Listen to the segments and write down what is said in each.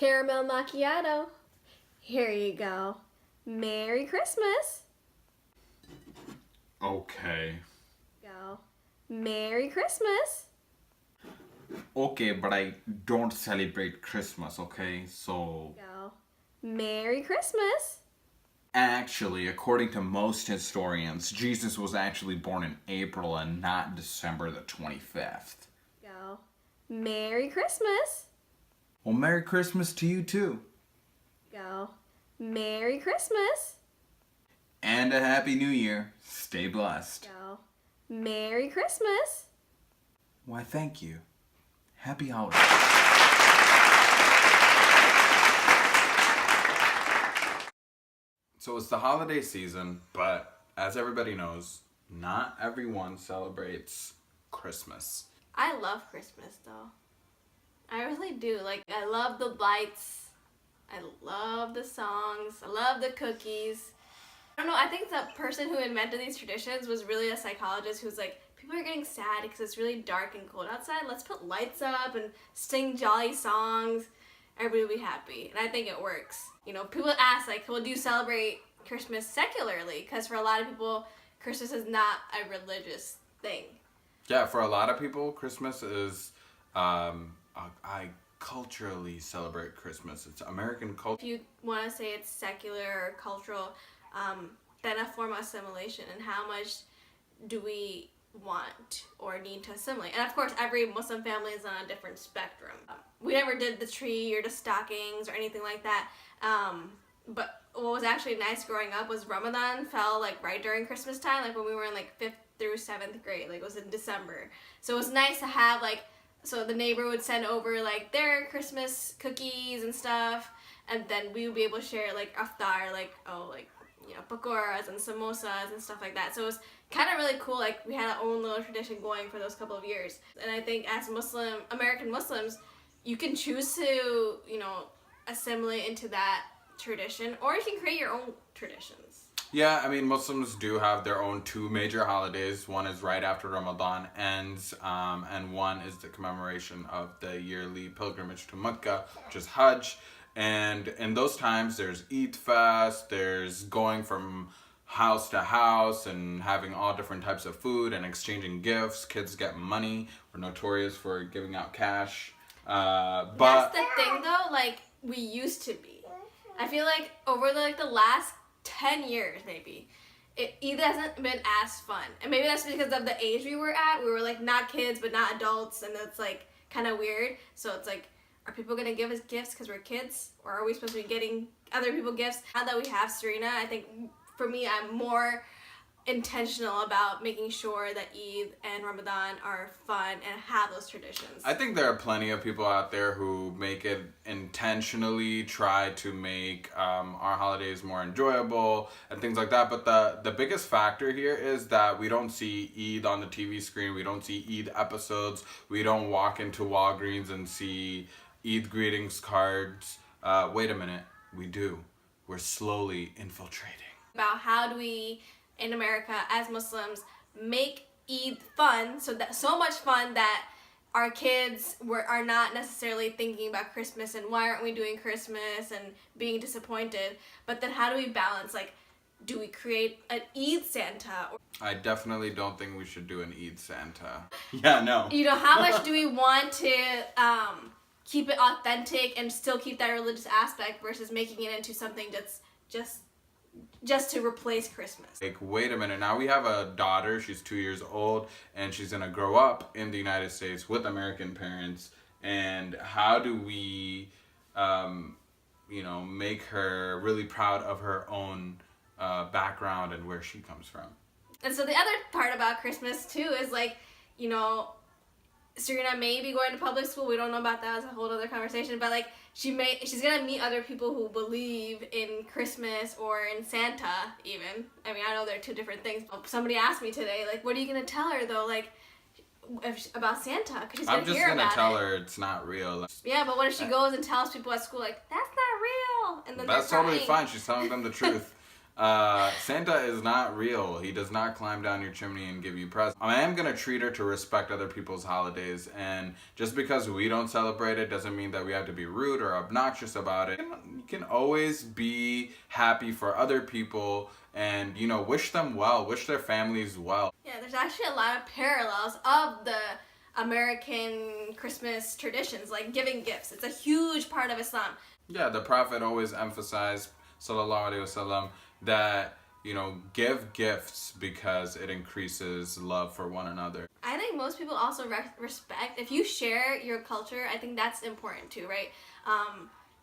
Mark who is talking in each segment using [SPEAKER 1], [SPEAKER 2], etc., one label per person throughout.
[SPEAKER 1] caramel macchiato. Here you go. Merry Christmas.
[SPEAKER 2] Okay.
[SPEAKER 1] Go. Merry Christmas.
[SPEAKER 2] Okay, but I don't celebrate Christmas, okay? So...
[SPEAKER 1] Go. Merry Christmas.
[SPEAKER 2] Actually, according to most historians, Jesus was actually born in April and not December the 25th.
[SPEAKER 1] Go. Merry Christmas.
[SPEAKER 2] Well, Merry Christmas to you too.
[SPEAKER 1] Go. Merry Christmas.
[SPEAKER 2] And a Happy New Year. Stay blessed.
[SPEAKER 1] Go. Merry Christmas.
[SPEAKER 2] Why, thank you. Happy holidays. So it's the holiday season, but as everybody knows, not everyone celebrates Christmas.
[SPEAKER 1] I love Christmas though. I really do. Like, I love the lights. I love the songs. I love the cookies. I don't know, I think the person who invented these traditions was really a psychologist who's like, people are getting sad because it's really dark and cold outside. Let's put lights up and sing jolly songs. Everybody will be happy. And I think it works. You know, people ask, like, well, do you celebrate Christmas secularly? Because for a lot of people, Christmas is not a religious thing.
[SPEAKER 2] Yeah, for a lot of people, Christmas is, I culturally celebrate Christmas. It's American culture.
[SPEAKER 1] If you want to say it's secular or cultural, then a form of assimilation, and how much do we want or need to assimilate? And of course, every Muslim family is on a different spectrum. We never did the tree or the stockings or anything like that. But what was actually nice growing up was Ramadan fell like right during Christmas time, like when we were in like 5th through 7th grade, like it was in December. So it was nice to have like, so the neighbor would send over like their Christmas cookies and stuff, and then we would be able to share like iftar, like, oh, like, you know, pakoras and samosas and stuff like that. So it was kind of really cool. Like, we had our own little tradition going for those couple of years. And I think as American Muslims, you can choose to, you know, assimilate into that tradition, or you can create your own traditions.
[SPEAKER 2] Yeah, I mean, Muslims do have their own two major holidays. One is right after Ramadan ends, and one is the commemoration of the yearly pilgrimage to Mecca, which is Hajj. And in those times, there's Eid Fest, there's going from house to house and having all different types of food and exchanging gifts. Kids get money. We're notorious for giving out cash. But
[SPEAKER 1] that's the thing, though. Like, we used to be. I feel like over the last 10 years, maybe, Eid hasn't been as fun. And maybe that's because of the age we were at. We were like not kids, but not adults, and that's like kind of weird. So it's like, are people going to give us gifts because we're kids? Or are we supposed to be getting other people gifts? Now that we have Serena, I think for me, I'm more intentional about making sure that Eid and Ramadan are fun and have those traditions.
[SPEAKER 2] I think there are plenty of people out there who make it intentionally try to make our holidays more enjoyable and things like that. But the biggest factor here is that we don't see Eid on the TV screen. We don't see Eid episodes. We don't walk into Walgreens and see Eid greetings cards. Wait a minute. We do. We're slowly infiltrating.
[SPEAKER 1] About how do we, in America, as Muslims, make Eid fun, so much fun that our kids are not necessarily thinking about Christmas and why aren't we doing Christmas and being disappointed. But then how do we balance, like, do we create an Eid Santa?
[SPEAKER 2] I definitely don't think we should do an Eid Santa. Yeah, no.
[SPEAKER 1] You know, how much do we want to keep it authentic and still keep that religious aspect versus making it into something that's just to replace Christmas?
[SPEAKER 2] Like, wait a minute. Now we have a daughter. She's 2 years old, and she's gonna grow up in the United States with American parents. And how do we, make her really proud of her own background and where she comes from? And
[SPEAKER 1] so the other part about Christmas too is, like, you know, Serena may be going to public school. We don't know about that. It's a whole other conversation. But like, she's gonna meet other people who believe in Christmas or in Santa even. I mean, I know they're two different things. Somebody asked me today, like, what are you gonna tell her though, like, about Santa? Because she's gonna hear about it. I'm just gonna
[SPEAKER 2] tell her it's not real.
[SPEAKER 1] Yeah, but what if she goes and tells people at school, like, that's not real? And then
[SPEAKER 2] that's totally fine. She's telling them the truth. Santa is not real. He does not climb down your chimney and give you presents. I am gonna treat her to respect other people's holidays, and just because we don't celebrate it doesn't mean that we have to be rude or obnoxious about it. You can always be happy for other people and, you know, wish them well, wish their families well.
[SPEAKER 1] Yeah, there's actually a lot of parallels of the American Christmas traditions, like giving gifts. It's a huge part of Islam.
[SPEAKER 2] Yeah, the Prophet always emphasized, sallallahu alaihi wasallam, that, you know, give gifts because it increases love for one another.
[SPEAKER 1] I think most people also respect, if you share your culture, I think that's important too, right?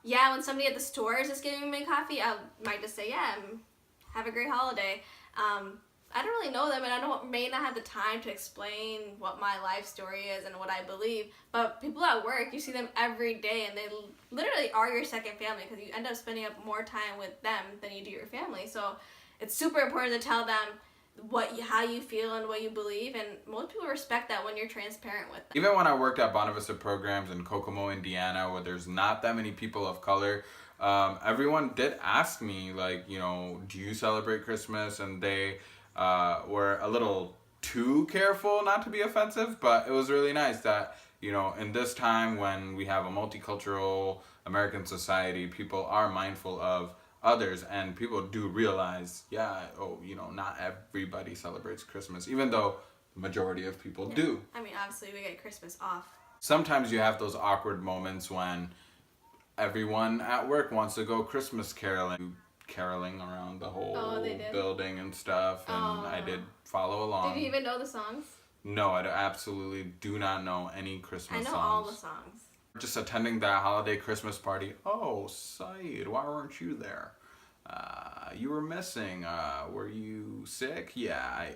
[SPEAKER 1] Yeah, when somebody at the store is just giving me coffee, I might just say, yeah, have a great holiday. I don't really know them, and may not have the time to explain what my life story is and what I believe. But people at work, you see them every day, and they literally are your second family because you end up spending up more time with them than you do your family. So it's super important to tell them how you feel and what you believe, and most people respect that when you're transparent with them.
[SPEAKER 2] Even when I worked at Bonavista programs in Kokomo, Indiana, where there's not that many people of color, everyone did ask me, like, you know, do you celebrate Christmas? And they were a little too careful not to be offensive, but it was really nice that, you know, in this time when we have a multicultural American society, people are mindful of others, and people do realize, yeah, oh, you know, not everybody celebrates Christmas, even though the majority of people do.
[SPEAKER 1] I mean, obviously we get Christmas off.
[SPEAKER 2] Sometimes you have those awkward moments when everyone at work wants to go Christmas caroling around the whole building and stuff, and I did follow along.
[SPEAKER 1] Did you even know the songs?
[SPEAKER 2] No, I absolutely do not know any Christmas songs.
[SPEAKER 1] I know all the songs.
[SPEAKER 2] Just attending that holiday Christmas party. Oh, Saeed, why weren't you there? You were missing. Were you sick? Yeah,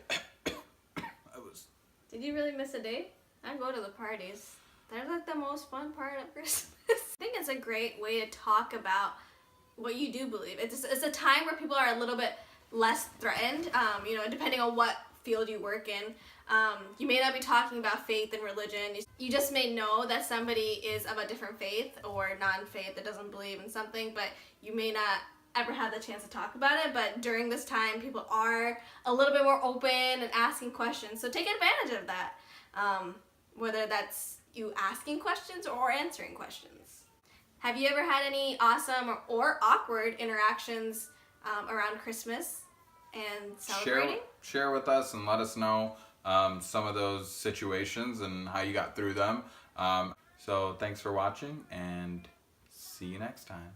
[SPEAKER 2] I was.
[SPEAKER 1] Did you really miss a day? I go to the parties. They're like the most fun part of Christmas. I think it's a great way to talk about what you do believe. It's a time where people are a little bit less threatened, you know, depending on what field you work in. You may not be talking about faith and religion. You just may know that somebody is of a different faith or non-faith that doesn't believe in something, but you may not ever have the chance to talk about it. But during this time, people are a little bit more open and asking questions. So take advantage of that, whether that's you asking questions or answering questions. Have you ever had any awesome or awkward interactions around Christmas and celebrating?
[SPEAKER 2] Share with us and let us know some of those situations and how you got through them. So thanks for watching, and see you next time.